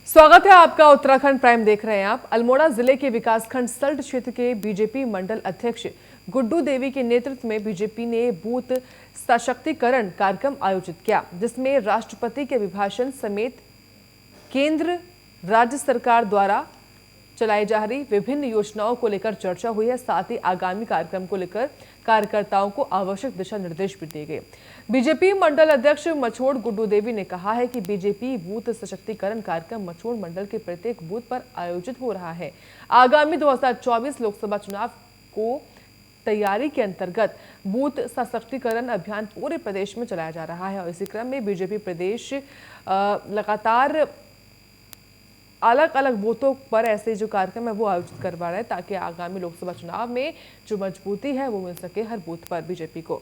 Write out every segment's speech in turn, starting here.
स्वागत है आपका। उत्तराखंड प्राइम देख रहे हैं आप। अल्मोड़ा जिले के विकासखंड सल्ट क्षेत्र के बीजेपी मंडल अध्यक्ष गुड्डू देवी के नेतृत्व में बीजेपी ने बूथ सशक्तिकरण कार्यक्रम आयोजित किया, जिसमें राष्ट्रपति के अभिभाषण समेत केंद्र राज्य सरकार द्वारा चलाई जा रही विभिन्न योजनाओं को लेकर चर्चा हुई है। साथ ही आगामी कार्यक्रम को लेकर कार्यकर्ताओं को आवश्यक दिशा निर्देश भी दिए गए। बीजेपी मंडल अध्यक्ष मछोड़ गुड्डू देवी ने कहा है कि बीजेपी बूथ सशक्तिकरण कार्यक्रम मछोड़ मंडल के प्रत्येक बूथ पर आयोजित हो रहा है। आगामी 2024 लोकसभा चुनाव को तैयारी के अंतर्गत बूथ सशक्तिकरण अभियान पूरे प्रदेश में चलाया जा रहा है और इसी क्रम में बीजेपी प्रदेश लगातार अलग अलग बूथों पर ऐसे जो कार्यक्रम है वो आयोजित करवा रहे हैं, ताकि आगामी लोकसभा चुनाव में जो मजबूती है वो मिल सके हर बूथ पर बीजेपी को।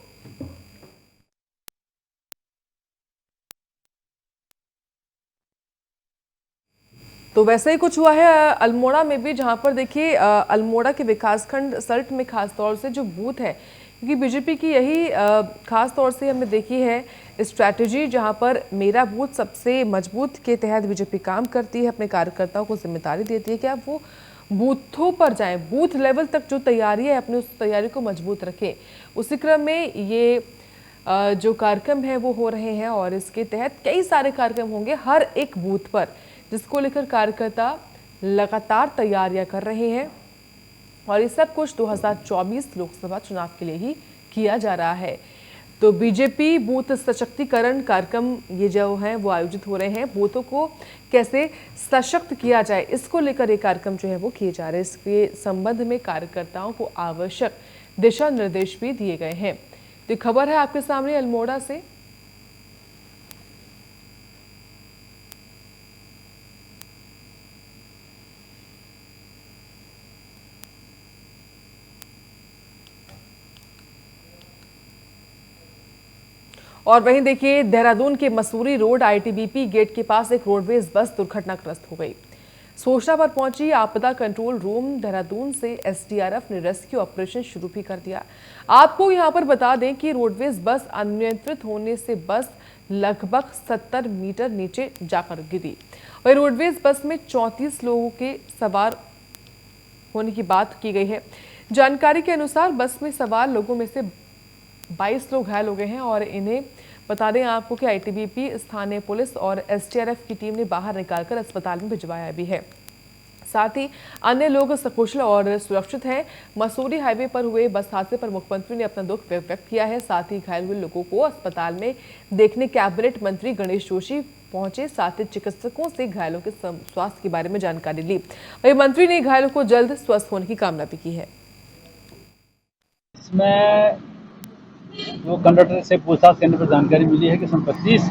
तो वैसे ही कुछ हुआ है अल्मोड़ा में भी, जहां पर देखिए अल्मोड़ा के विकासखंड सल्ट में खास तौर से जो बूथ है, क्योंकि बीजेपी की यही खास तौर से हमने देखी है स्ट्रैटेजी, जहां पर मेरा बूथ सबसे मजबूत के तहत बीजेपी काम करती है। अपने कार्यकर्ताओं को जिम्मेदारी देती है कि आप वो बूथों पर जाएं, बूथ लेवल तक जो तैयारी है अपनी उस तैयारी को मजबूत रखें। उसी क्रम में ये जो कार्यक्रम है वो हो रहे हैं और इसके तहत कई सारे कार्यक्रम होंगे हर एक बूथ पर, जिसको लेकर कार्यकर्ता लगातार तैयारियां कर रहे हैं और ये सब कुछ 2024 लोकसभा चुनाव के लिए ही किया जा रहा है। तो बीजेपी बूथ सशक्तिकरण कार्यक्रम ये जो है वो आयोजित हो रहे हैं। बूथों को कैसे सशक्त किया जाए, इसको लेकर ये कार्यक्रम जो है वो किए जा रहे हैं। इसके संबंध में कार्यकर्ताओं को आवश्यक दिशा निर्देश भी दिए गए हैं। तो खबर है आपके सामने अल्मोड़ा से। और वहीं देखिए देहरादून के मसूरी रोड आईटीबीपी गेट के पास एक रोडवेज बस दुर्घटनाग्रस्त हो गई। सूचना पर पहुंची आपदा कंट्रोल रूम देहरादून से एसडीआरएफ ने रेस्क्यू ऑपरेशन शुरू भी कर दिया। आपको यहां पर बता दें कि रोडवेज बस अनियंत्रित होने से बस लगभग 70 मीटर नीचे जाकर गिरी। वही रोडवेज बस में 34 लोगों के सवार होने की बात की गई है। जानकारी के अनुसार बस में सवार लोगों में से 22 लोग घायल हो गए हैं और इन्हें बता दें आपको कि आईटीबीपी, स्थानीय पुलिस और एसडीआरएफ की टीम ने बाहर निकालकर अस्पताल में भिजवाया भी है। साथ ही अन्य लोग सकुशल और सुरक्षित हैं। मसूरी हाईवे पर हुए बस हादसे पर मुख्यमंत्री ने अपना दुख व्यक्त किया है। साथ ही घायल हुए लोगों को अस्पताल में देखने कैबिनेट मंत्री गणेश जोशी पहुंचे। साथ ही चिकित्सकों से घायलों के स्वास्थ्य के बारे में जानकारी ली। वही मंत्री ने घायलों को जल्द स्वस्थ होने की कामना भी की है। जो कंडक्टर से पूछताछ करने पर जानकारी मिली है कि इसमें 25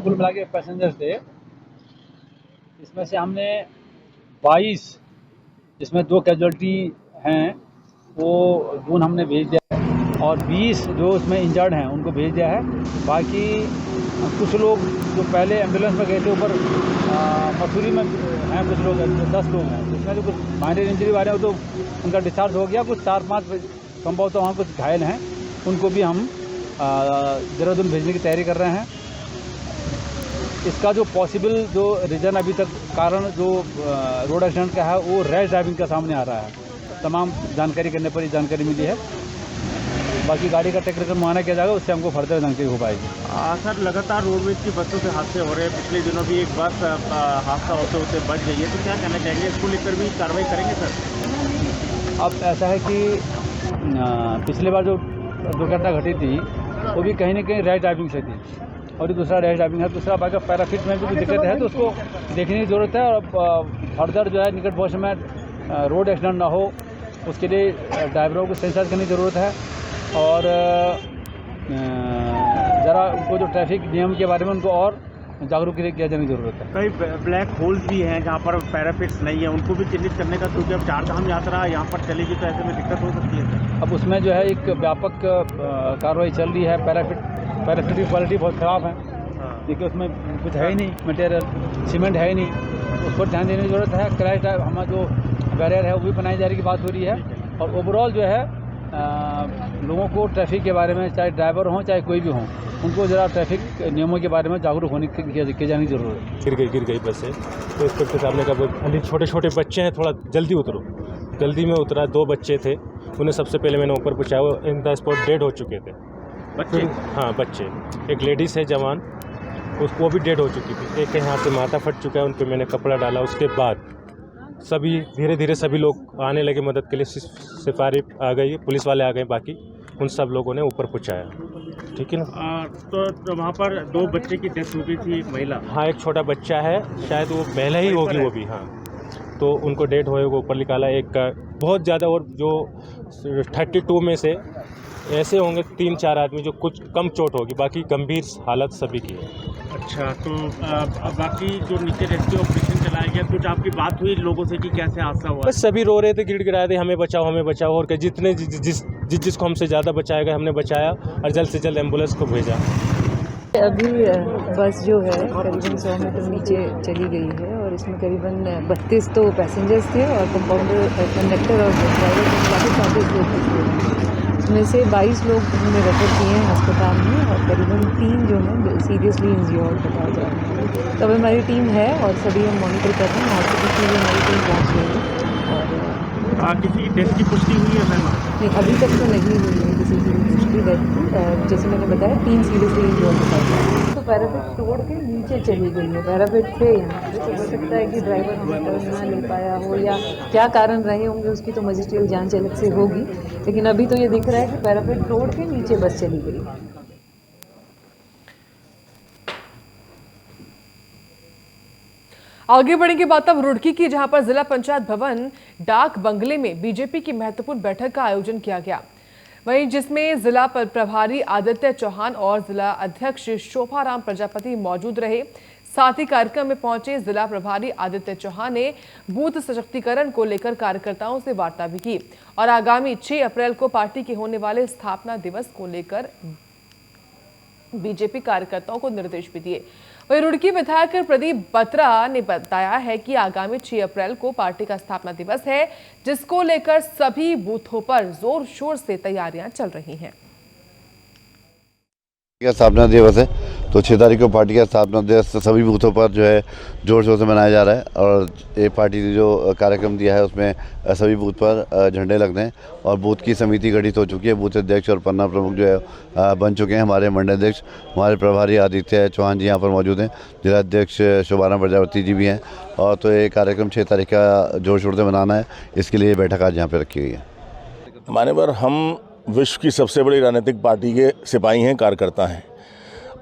कुल मिला के पैसेंजर्स थे। इसमें से हमने 22, जिसमें 2 कैजुअल्टी हैं, वो दून हमने भेज दिया है और 20 जो उसमें इंजर्ड हैं उनको भेज दिया है। बाकी कुछ लोग जो पहले एम्बुलेंस में गए थे ऊपर मसूरी में हैं, कुछ लोग 10 लोग हैं, जिसमें जो कुछ माइनर इंजरी वाले हैं तो उनका डिस्चार्ज हो गया। कुछ 4-5 संभवतः वहाँ कुछ घायल हैं, उनको भी हम देहरादून भेजने की तैयारी कर रहे हैं। इसका जो पॉसिबल जो रीज़न अभी तक कारण जो रोड एक्सीडेंट का है वो रैश ड्राइविंग का सामने आ रहा है। तमाम जानकारी करने पर ये जानकारी मिली है। बाकी गाड़ी का टेक्निकल मुआयना किया जाएगा, उससे हमको फर्दर जानकारी हो पाएगी। सर, लगातार रोडवेज की बसों से हादसे हो रहे हैं। पिछले दिनों भी एक बस हादसा होते होते बच गई है, तो क्या कहना चाहेंगे? इसको लेकर भी कार्रवाई करेंगे सर? अब ऐसा है कि पिछले बार जो दुर्घटना घटी थी वो भी कहीं ना कहीं रैश ड्राइविंग से थी और दूसरा रैश ड्राइविंग है। दूसरा बाकी पैराफिट में भी कुछ दिक्कत है, तो उसको देखने की ज़रूरत है और फर्दर जो है निकट भविष्य में रोड एक्सीडेंट ना हो उसके लिए ड्राइवरों को सेंसिटाइज करने की ज़रूरत है और ज़रा उनको जो ट्रैफिक नियम के बारे में उनको और जागरूक किया जाने की जरूरत है। कई ब्लैक होल्स भी हैं जहाँ पर पैराफिट्स नहीं है, उनको भी चिन्हित करने का, क्योंकि अब चारधाम यात्रा यहाँ पर चलेगी तो ऐसे में दिक्कत हो सकती है। अब उसमें जो है एक व्यापक कार्रवाई चल रही है। पैराफिट की क्वालिटी बहुत ख़राब है, देखिए उसमें कुछ है ही नहीं, मटेरियल सीमेंट है ही नहीं, तो उस पर ध्यान देने की ज़रूरत है। क्रैश हमारा जो बैरियर है वो भी बनाई जाने की बात हो रही है और ओवरऑल जो है लोगों को ट्रैफिक के बारे में, चाहे ड्राइवर हों चाहे कोई भी हों, उनको ज़रा ट्रैफिक नियमों के बारे में जागरूक होने की जाने की ज़रूरत है। गिर गई बस से, तो इंस्पेक्टर साहब ने कहा अभी छोटे छोटे बच्चे हैं, थोड़ा जल्दी उतरो। जल्दी में उतरा, 2 बच्चे थे, उन्हें सबसे पहले मैंने ऊपर पहुँचाया, वो इन द स्पॉट डेड हो चुके थे। बच्चे? हाँ बच्चे, एक लेडीज़ है जवान, वो भी डेड हो चुकी थी। एक के हाथ से माथा फट चुका है, उन पर मैंने कपड़ा डाला। उसके बाद सभी धीरे धीरे सभी लोग आने लगे मदद के लिए, सिपाही आ गई, पुलिस वाले आ गए, बाकी उन सब लोगों ने ऊपर पहुँचाया। ठीक है ना। तो वहाँ पर 2 बच्चे की डेथ हो गई थी, एक महिला। हाँ, एक छोटा बच्चा है, शायद वो महिला ही होगी वो भी। हाँ, तो उनको डेड होए को ऊपर निकाला। एक का बहुत ज़्यादा, और जो 32 में से ऐसे होंगे 3-4 आदमी जो कुछ कम चोट होगी, बाकी गंभीर हालत सभी की है। अच्छा, तो बाकी जो नीचे रेस्क्यू ऑपरेशन चलाया गया, कुछ आपकी बात हुई लोगों से कि कैसे हादसा हुआ? बस सभी रो रहे थे, गिड़गिड़ा रहे थे, हमें बचाओ हमें बचाओ। और जितने जिसको हमसे ज़्यादा बचाया गया हमने बचाया, और जल्द से जल्द एम्बुलेंस को भेजा। अभी बस जो है करीबन 100 मीटर नीचे चली गई है, और इसमें करीबन 32 तो पैसेंजर्स थे, और कंडक्टर और ड्राइवर मिला के 34 लोग थे। इसमें से 22 लोग हमने रेफर किए हैं अस्पताल में, और करीबन 3 जो हैं सीरियसली इंज्योर्ड बताया जा रहा है। तब हमारी टीम है और सभी हम मॉनिटर कर रहे हैं। हॉस्पिटल की भी हमारी टीम पहुँच गई है। और किसी डेथ की पुष्टि हुई है मैम? नहीं, अभी तक तो नहीं हुई है किसी की पुष्टि डेथ की। जैसे मैंने बताया 3 सीरियसली इंज्योर्ड बताया जा रहा है। तो पैरापेट तोड़ के नीचे चली गई है। पैरापेट थे यहाँ पे, तो हो सकता है कि ड्राइवर हमें टर्न ना ले पाया हो, या क्या कारण रहे होंगे उसकी तो मजिस्ट्रियल जांच अलग से होगी। लेकिन अभी तो ये दिख रहा है कि पैरापेट तोड़ के नीचे बस चली गई। आगे बढ़ेंगे बात अब रुड़की की, जहां पर जिला पंचायत भवन डाक बंगले में बीजेपी की महत्वपूर्ण बैठक का आयोजन किया गया। वहीं जिसमें जिला प्रभारी आदित्य चौहान और जिला अध्यक्ष शोभाराम प्रजापति मौजूद रहे। साथ ही कार्यक्रम में पहुंचे जिला प्रभारी आदित्य चौहान ने बूथ सशक्तिकरण को लेकर कार्यकर्ताओं से वार्ता भी की, और आगामी 6 अप्रैल को पार्टी के होने वाले स्थापना दिवस को लेकर बीजेपी कार्यकर्ताओं को निर्देश भी दिए। वहीं रुड़की विधायक प्रदीप बत्रा ने बताया है कि आगामी 6 अप्रैल को पार्टी का स्थापना दिवस है, जिसको लेकर सभी बूथों पर जोर शोर से तैयारियां चल रही हैं। का स्थापना दिवस है, तो 6 तारीख को पार्टी का स्थापना दिवस सभी बूथों पर जो है जोर शोर से मनाया जा रहा है। और ये पार्टी ने जो कार्यक्रम दिया है उसमें सभी बूथ पर झंडे लगने हैं, और बूथ की समिति गठित हो चुकी है। बूथ अध्यक्ष और पन्ना प्रमुख जो है बन चुके हैं। हमारे मंडल अध्यक्ष, हमारे प्रभारी आदित्य चौहान जी यहाँ पर मौजूद हैं, जिला अध्यक्ष शोभाराम प्रजापति जी भी हैं। और तो ये कार्यक्रम 6 तारीख का जोर शोर से मनाना है, इसके लिए बैठक आज यहाँ पर रखी गई है। माने पर हम विश्व की सबसे बड़ी राजनीतिक पार्टी के सिपाही हैं, कार्यकर्ता हैं,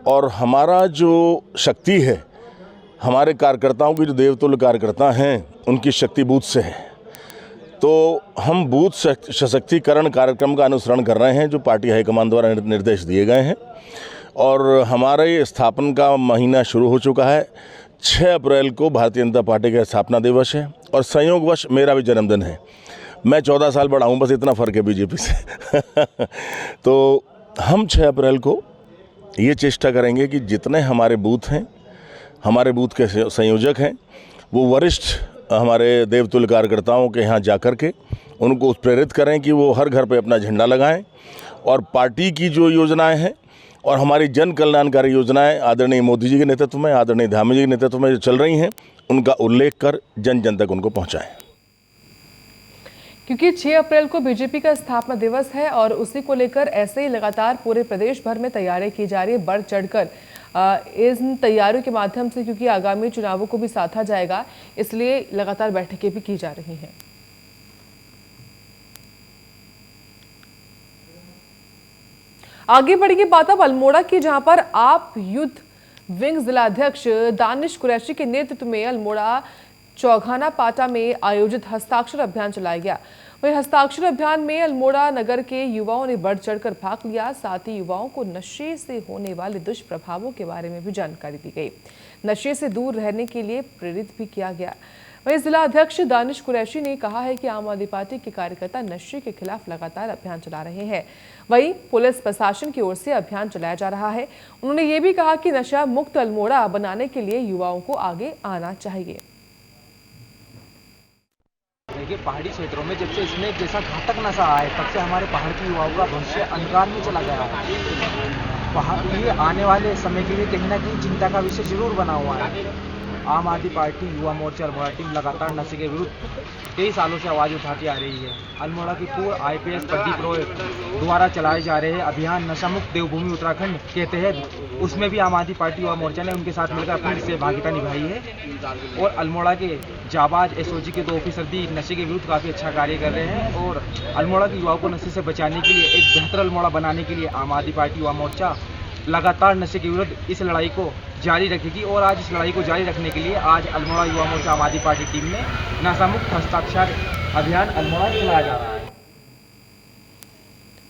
और हमारा जो शक्ति है, हमारे कार्यकर्ताओं की जो देवतुल्य कार्यकर्ता हैं, उनकी शक्ति बूथ से है। तो हम बूथ सशक्तिकरण कार्यक्रम का अनुसरण कर रहे हैं, जो पार्टी हाईकमान द्वारा निर्देश दिए गए हैं। और हमारे स्थापना का महीना शुरू हो चुका है। 6 अप्रैल को भारतीय जनता पार्टी का स्थापना दिवस है, और संयोगवश मेरा भी जन्मदिन है। मैं 14 साल बड़ा हूँ, बस इतना फ़र्क है बीजेपी से। तो हम 6 अप्रैल को ये चेष्टा करेंगे कि जितने हमारे बूथ हैं, हमारे बूथ के संयोजक हैं, वो वरिष्ठ हमारे देवतुल्य कार्यकर्ताओं के यहाँ जा कर के उनको प्रेरित करें कि वो हर घर पे अपना झंडा लगाएं, और पार्टी की जो योजनाएं हैं और हमारी जन कल्याणकारी योजनाएं आदरणीय मोदी जी के नेतृत्व में, आदरणीय धामी जी के नेतृत्व में जो चल रही हैं, उनका उल्लेख कर जन जन तक उनको पहुँचाएँ। क्योंकि 6 अप्रैल को बीजेपी का स्थापना दिवस है, और उसी को लेकर ऐसे ही लगातार पूरे प्रदेश भर में तैयारी की जा रही है, बढ़ चढ़कर इन तैयारियों के माध्यम से, क्योंकि आगामी चुनावों को भी साधा जाएगा, इसलिए लगातार बैठकें भी की जा रही हैं। आगे बढ़ेंगे बात अब अल्मोड़ा की, जहां पर आप युद्ध विंग जिलाध्यक्ष दानिश कुरैशी के नेतृत्व में अल्मोड़ा चौघाना पाटा में आयोजित हस्ताक्षर अभियान चलाया गया। वहीं हस्ताक्षर अभियान में अल्मोड़ा नगर के युवाओं ने बढ़ चढ़कर भाग लिया। साथ ही युवाओं को नशे से होने वाले दुष्प्रभावों के बारे में भी जानकारी दी गई। नशे से दूर रहने के लिए प्रेरित भी किया गया। वहीं जिला अध्यक्ष दानिश कुरैशी ने कहा है कि आम आदमी पार्टी के कार्यकर्ता नशे के खिलाफ लगातार अभियान चला रहे हैं। वहीं पुलिस प्रशासन की ओर से अभियान चलाया जा रहा है। उन्होंने ये भी कहा कि नशा मुक्त अल्मोड़ा बनाने के लिए युवाओं को आगे आना चाहिए। देखिए पहाड़ी क्षेत्रों में जब से इसमें जैसा घातक नशा आया है तब से हमारे पहाड़ की युवाओं का भविष्य अंधकार में चला गया है। पहाड़ ये आने वाले समय के लिए कहीं ना कहीं चिंता का विषय जरूर बना हुआ है। आम आदमी पार्टी युवा मोर्चा अल्मोड़ा टीम लगातार नशे के विरुद्ध कई सालों से आवाज़ उठाती आ रही है। अल्मोड़ा की पूर्व IPS प्रदीप रॉय द्वारा चलाए जा रहे अभियान नशा मुक्त देवभूमि उत्तराखंड के तहत उसमें भी आम आदमी पार्टी युवा मोर्चा ने उनके साथ मिलकर अपनी सहभागिता निभाई है। और अल्मोड़ा के जाबाज SOG के 2 ऑफिसर भी नशे के विरुद्ध काफ़ी अच्छा कार्य कर रहे हैं। और अल्मोड़ा के युवाओं को नशे से बचाने के लिए, एक बेहतर अल्मोड़ा बनाने के लिए आम आदमी पार्टी युवा मोर्चा लगातार नशे के विरुद्ध इस लड़ाई को जारी रखेगी। और आज इस लड़ाई को जारी रखने के लिए आज अल्मोड़ा युवा मोर्चा आम आदमी पार्टी टीम ने नशा मुक्त हस्ताक्षर अभियान अल्मोड़ा चलाया जा रहा है।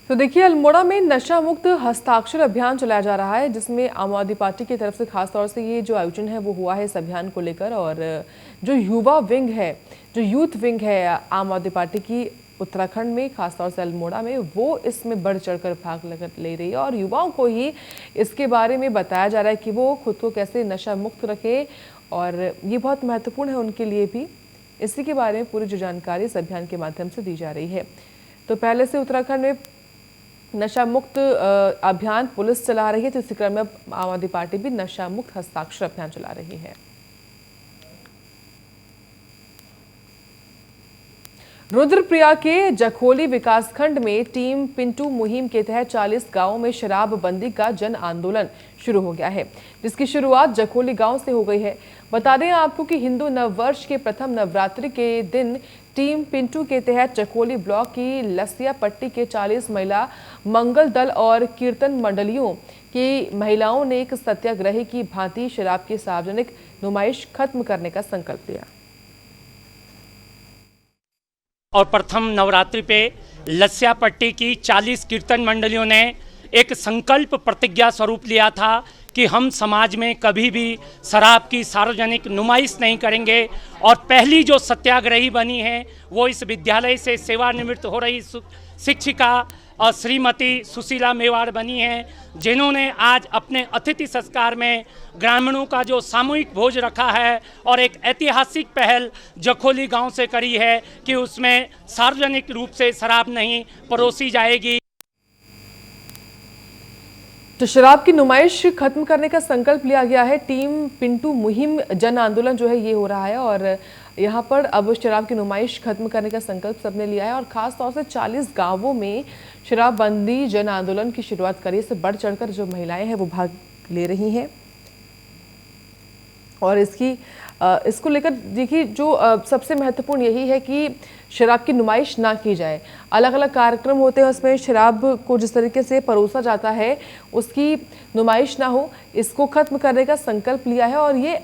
तो देखिए अल्मोड़ा में नशा मुक्त हस्ताक्षर अभियान चलाया जा रहा है, जिसमें आम आदमी पार्टी की तरफ से खासतौर से ये जो आयोजन है वो हुआ है इस अभियान को लेकर। और जो युवा विंग है, जो यूथ विंग है आम आदमी पार्टी की उत्तराखंड में, खासतौर से अल्मोड़ा में, वो इसमें बढ़ चढ़कर भाग ले रही है। और युवाओं को ही इसके बारे में बताया जा रहा है कि वो खुद को कैसे नशा मुक्त रखें, और ये बहुत महत्वपूर्ण है उनके लिए भी। इसी के बारे में पूरी जो जानकारी इस अभियान के माध्यम से दी जा रही है। तो पहले से उत्तराखंड में नशा मुक्त अभियान पुलिस चला रही है, तो इसी क्रम में आम आदमी पार्टी भी नशा मुक्त हस्ताक्षर अभियान चला रही है। रुद्रप्रयाग के जखोली विकासखंड में टीम पिंटू मुहिम के तहत 40 गांवों में शराबबंदी का जन आंदोलन शुरू हो गया है, जिसकी शुरुआत जखोली गांव से हो गई है। बता दें आपको कि हिंदू नववर्ष के प्रथम नवरात्रि के दिन टीम पिंटू के तहत जखोली ब्लॉक की लसिया पट्टी के 40 महिला मंगल दल और कीर्तन मंडलियों की महिलाओं ने एक सत्याग्रही की भांति शराब की सार्वजनिक नुमाइश खत्म करने का संकल्प लिया। और प्रथम नवरात्रि पे लस्या पट्टी की 40 कीर्तन मंडलियों ने एक संकल्प प्रतिज्ञा स्वरूप लिया था कि हम समाज में कभी भी शराब की सार्वजनिक नुमाइश नहीं करेंगे। और पहली जो सत्याग्रही बनी है वो इस विद्यालय से सेवानिवृत्त हो रही शिक्षिका और श्रीमती सुशीला मेवाड़ बनी हैं, जिन्होंने आज अपने अतिथि संस्कार में ग्रामीणों का जो सामूहिक भोज रखा है और एक ऐतिहासिक पहल जखोली गांव से करी है कि उसमें सार्वजनिक रूप से शराब नहीं परोसी जाएगी। तो शराब की नुमाइश खत्म करने का संकल्प लिया गया है। टीम पिंटू मुहिम जन आंदोलन जो है ये हो रहा है, और यहाँ पर अब शराब की नुमाइश खत्म करने का संकल्प सबने लिया है। और खास तौर से 40 गांवों में शराबबंदी जन आंदोलन की शुरुआत करी। इससे बढ़ चढ़कर जो महिलाएं हैं वो भाग ले रही हैं। और इसको लेकर देखिए जो सबसे महत्वपूर्ण यही है कि शराब की नुमाइश ना की जाए। अलग अलग कार्यक्रम होते हैं, उसमें शराब को जिस तरीके से परोसा जाता है उसकी नुमाइश ना हो, इसको खत्म करने का संकल्प लिया है। और ये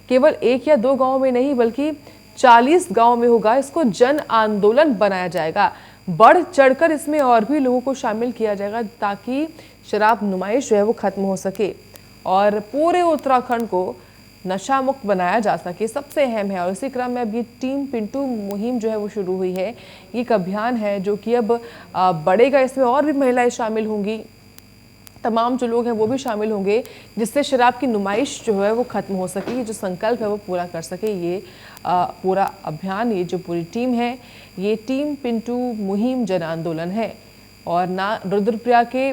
केवल 1 या 2 गाँव में नहीं बल्कि 40 गाँव में होगा। इसको जन आंदोलन बनाया जाएगा, बढ़ चढ़कर इसमें और भी लोगों को शामिल किया जाएगा ताकि शराब नुमाइश जो है वो खत्म हो सके और पूरे उत्तराखंड को नशा मुक्त बनाया जा सके, सबसे अहम है। और इसी क्रम में अब ये टीम पिंटू मुहिम जो है वो शुरू हुई है। ये एक अभियान है जो कि अब बढ़ेगा, इसमें और भी महिलाएं शामिल होंगी, तमाम जो लोग हैं वो भी शामिल होंगे, जिससे शराब की नुमाइश जो है वो खत्म हो सके। ये जो संकल्प है वो पूरा कर सके ये पूरा अभियान, ये जो पूरी टीम है ये टीम पिंटू मुहिम जन आंदोलन है। और ना रुद्रप्रयाग के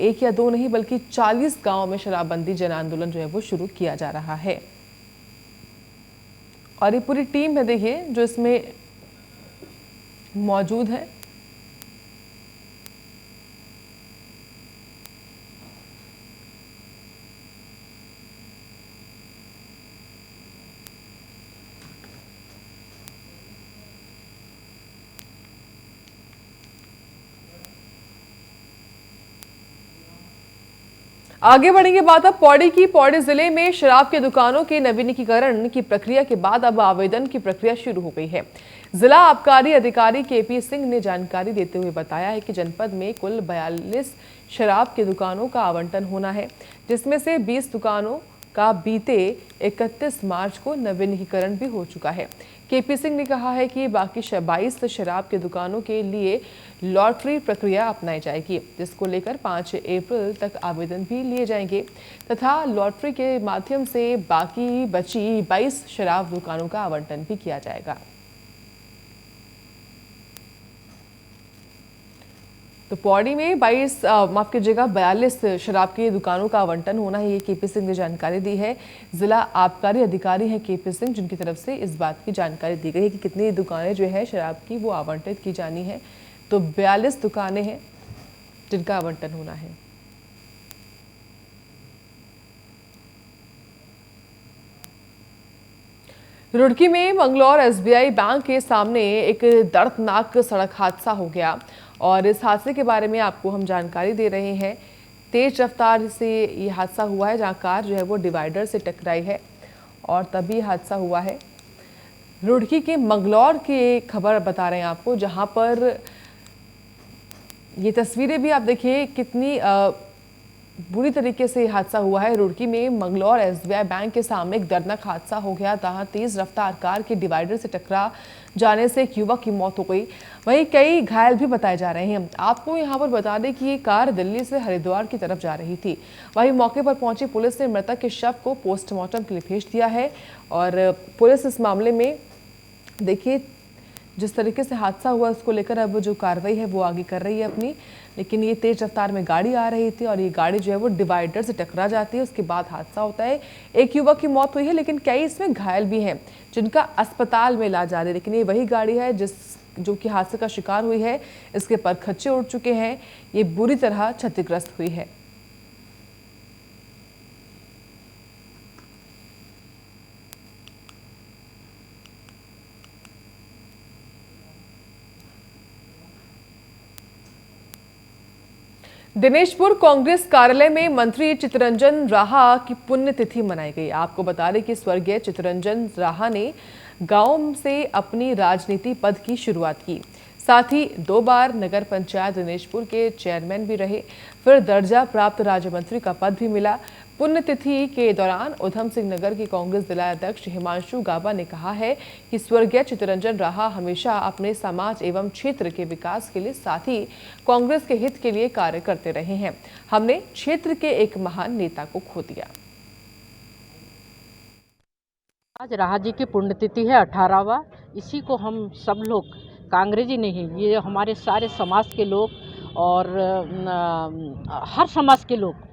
1 या 2 नहीं बल्कि 40 गांवों में शराबबंदी जन आंदोलन जो है वो शुरू किया जा रहा है। और ये पूरी टीम है देखिए जो इसमें मौजूद है। आगे बढ़ेंगे बात अब पौड़ी की। पौड़ी जिले में शराब के दुकानों के नवीनीकरण की प्रक्रिया के बाद अब आवेदन की प्रक्रिया शुरू हो गई है। जिला आबकारी अधिकारी KP सिंह ने जानकारी देते हुए बताया है कि जनपद में कुल 42 शराब के दुकानों का आवंटन होना है, जिसमें से 20 दुकानों का बीते 31 मार्च को नवीनीकरण भी हो चुका है। KP सिंह ने कहा है कि बाकी 22 शराब के दुकानों के लिए लॉटरी प्रक्रिया अपनाई जाएगी, जिसको लेकर 5 अप्रैल तक आवेदन भी लिए जाएंगे तथा लॉटरी के माध्यम से बाकी बची 22 शराब दुकानों का आवंटन भी किया जाएगा। तो पौड़ी में 42 शराब की दुकानों का आवंटन होना है, ये केपी सिंह ने जानकारी दी है। जिला आबकारी अधिकारी हैं केपी सिंह, जिनकी तरफ से इस बात की जानकारी दी गई है कि कितनी दुकानें जो है शराब की वो आवंटित की जानी है। तो 42 दुकानें हैं जिनका आवंटन होना है। रुड़की में मंगलौर एसबीआई बैंक के सामने एक दर्दनाक सड़क हादसा हो गया और इस हादसे के बारे में आपको हम जानकारी दे रहे हैं। तेज रफ्तार से ये हादसा हुआ है, जहां कार जो है वो डिवाइडर से टकराई है और तभी हादसा हुआ है। रुड़की के मंगलौर की खबर बता रहे हैं आपको, जहां पर ये तस्वीरें भी आप देखिए कितनी बुरी तरीके से हादसा हुआ है। रुड़की में मंगलौर एसबीआई बैंक के सामने एक दर्दनाक हादसा हो गया, जहां तेज रफ्तार कार के डिवाइडर से टकरा जाने से एक युवक की मौत हो गई, वहीं कई घायल भी बताए जा रहे हैं। आपको यहां पर बता दें कि ये कार दिल्ली से हरिद्वार की तरफ जा रही थी। वहीं मौके पर पहुंची पुलिस ने मृतक के शव को पोस्टमार्टम के लिए भेज दिया है और पुलिस इस मामले में देखिए जिस तरीके से हादसा हुआ उसको लेकर अब जो कार्रवाई है वो आगे कर रही है अपनी। लेकिन ये तेज रफ्तार में गाड़ी आ रही थी और ये गाड़ी जो है वो डिवाइडर से टकरा जाती है, उसके बाद हादसा होता है। एक युवक की मौत हुई है, लेकिन कई इसमें घायल भी हैं जिनका अस्पताल में इलाज जारी है। लेकिन ये वही गाड़ी है जो कि हादसे का शिकार हुई है, इसके परखच्चे उड़ चुके हैं, ये बुरी तरह क्षतिग्रस्त हुई है। दिनेशपुर कांग्रेस कार्यालय में मंत्री चित्तरंजन राहा की पुण्यतिथि मनाई गई। आपको बता दें कि स्वर्गीय चित्तरंजन राहा ने गांव से अपनी राजनीति पद की शुरुआत की, साथ ही 2 बार नगर पंचायत दिनेशपुर के चेयरमैन भी रहे, फिर दर्जा प्राप्त राज्य मंत्री का पद भी मिला। पुण्यतिथि के दौरान उधम सिंह नगर के कांग्रेस जिला अध्यक्ष हिमांशु गाबा ने कहा है कि स्वर्गीय चित्तरंजन राहा हमेशा अपने समाज एवं क्षेत्र के विकास के लिए, साथ ही कांग्रेस के हित के लिए कार्य करते रहे हैं। हमने क्षेत्र के एक महान नेता को खो दिया। आज राहा जी की पुण्यतिथि है 18वां। इसी को हम सब लोग, कांग्रेस ही नहीं, ये हमारे सारे समाज के लोग और हर समाज के लोग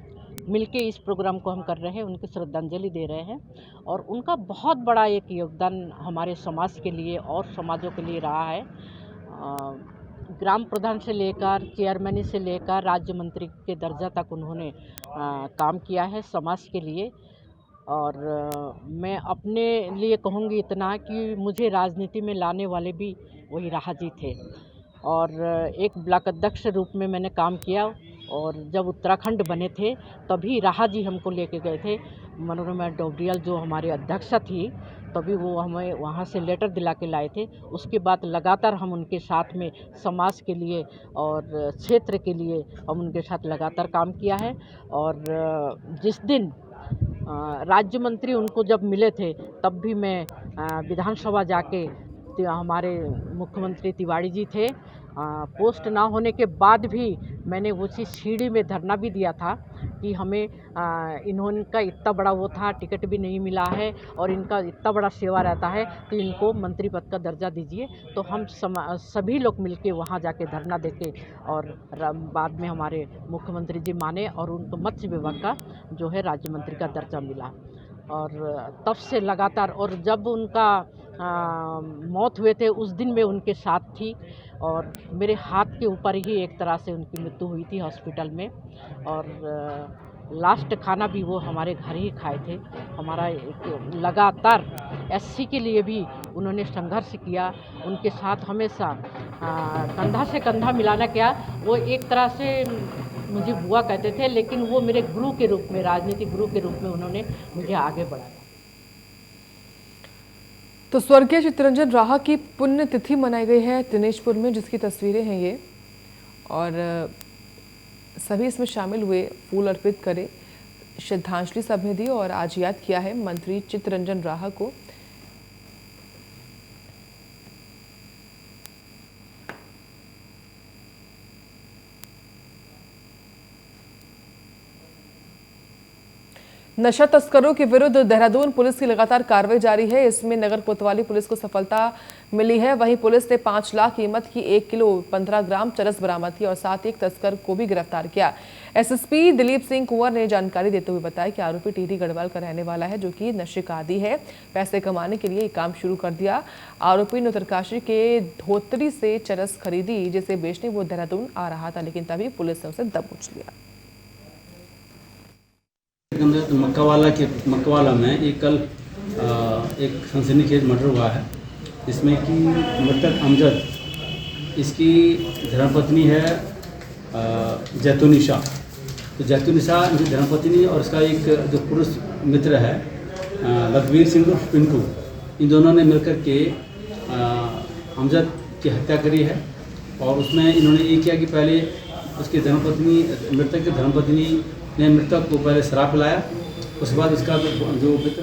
मिलके इस प्रोग्राम को हम कर रहे हैं, उनकी श्रद्धांजलि दे रहे हैं। और उनका बहुत बड़ा एक योगदान हमारे समाज के लिए और समाजों के लिए रहा है। ग्राम प्रधान से लेकर चेयरमैनी से लेकर राज्य मंत्री के दर्जा तक उन्होंने काम किया है समाज के लिए। और मैं अपने लिए कहूँगी इतना कि मुझे राजनीति में लाने वाले भी वही राहा जी थे। और एक ब्लॉक अध्यक्ष रूप में मैंने काम किया और जब उत्तराखंड बने थे तभी राहा जी हमको लेके गए थे। मनोरमा डोबरियल जो हमारे अध्यक्षा थी, तभी वो हमें वहाँ से लेटर दिला के लाए थे। उसके बाद लगातार हम उनके साथ में समाज के लिए और क्षेत्र के लिए हम उनके साथ लगातार काम किया है। और जिस दिन राज्य मंत्री उनको जब मिले थे तब भी मैं विधानसभा जाके, हमारे मुख्यमंत्री तिवारी जी थे, पोस्ट ना होने के बाद भी मैंने उसी सीढ़ी में धरना भी दिया था कि हमें इनका इतना बड़ा वो था, टिकट भी नहीं मिला है और इनका इतना बड़ा सेवा रहता है तो इनको मंत्री पद का दर्जा दीजिए। तो हम सभी लोग मिलके वहाँ जाके धरना देके और बाद में हमारे मुख्यमंत्री जी माने और उनको मत्स्य विभाग का जो है राज्य मंत्री का दर्जा मिला। और तब से लगातार, और जब उनका मौत हुए थे उस दिन मैं उनके साथ थी और मेरे हाथ के ऊपर ही एक तरह से उनकी मृत्यु हुई थी हॉस्पिटल में। और लास्ट खाना भी वो हमारे घर ही खाए थे। हमारा एक लगातार एससी के लिए भी उन्होंने संघर्ष किया, उनके साथ हमेशा कंधा से कंधा मिलाना किया। वो एक तरह से मुझे बुआ कहते थे, लेकिन वो मेरे गुरु के रूप में, राजनीतिक गुरु के रूप में उन्होंने मुझे आगे बढ़ाया। तो स्वर्गीय चित्तरंजन राहा की पुण्यतिथि मनाई गई है दिनेशपुर में, जिसकी तस्वीरें हैं ये, और सभी इसमें शामिल हुए, फूल अर्पित करे, श्रद्धांजलि सबने दी और आज याद किया है मंत्री चित्तरंजन राहा को। नशा तस्करों के विरुद्ध देहरादून पुलिस की लगातार कार्रवाई जारी है। इसमें नगर कोतवाली पुलिस को सफलता मिली है। वहीं पुलिस ने 5 लाख कीमत की 1 किलो 15 ग्राम चरस बरामद की और साथ ही एक तस्कर को भी गिरफ्तार किया। एसएसपी दिलीप सिंह कुंवर ने जानकारी देते हुए बताया कि आरोपी टिहरी गढ़वाल का रहने वाला है, जो कि नशे का आदी है। पैसे कमाने के लिए काम शुरू कर दिया। आरोपी ने उत्तरकाशी के धोतरी से चरस खरीदी, जिसे बेचने वो देहरादून आ रहा था, लेकिन तभी पुलिस ने उसे दबोच लिया। मक्कावाला में एक कल एक सनसनीखेज मर्डर हुआ है, जिसमें कि मृतक अमजद, इसकी धर्मपत्नी है जैतूनिशा। तो जैतूनिशा इनकी धर्मपत्नी और इसका एक जो पुरुष मित्र है लखवीर सिंह पिंटू, इन दोनों ने मिलकर के अमजद की हत्या करी है। और उसमें इन्होंने ये किया कि पहले उसकी धर्मपत्नी, मृतक की धर्मपत्नी ने मृतक को पहले शराब पिलाया, उसके बाद उसका जो मित्र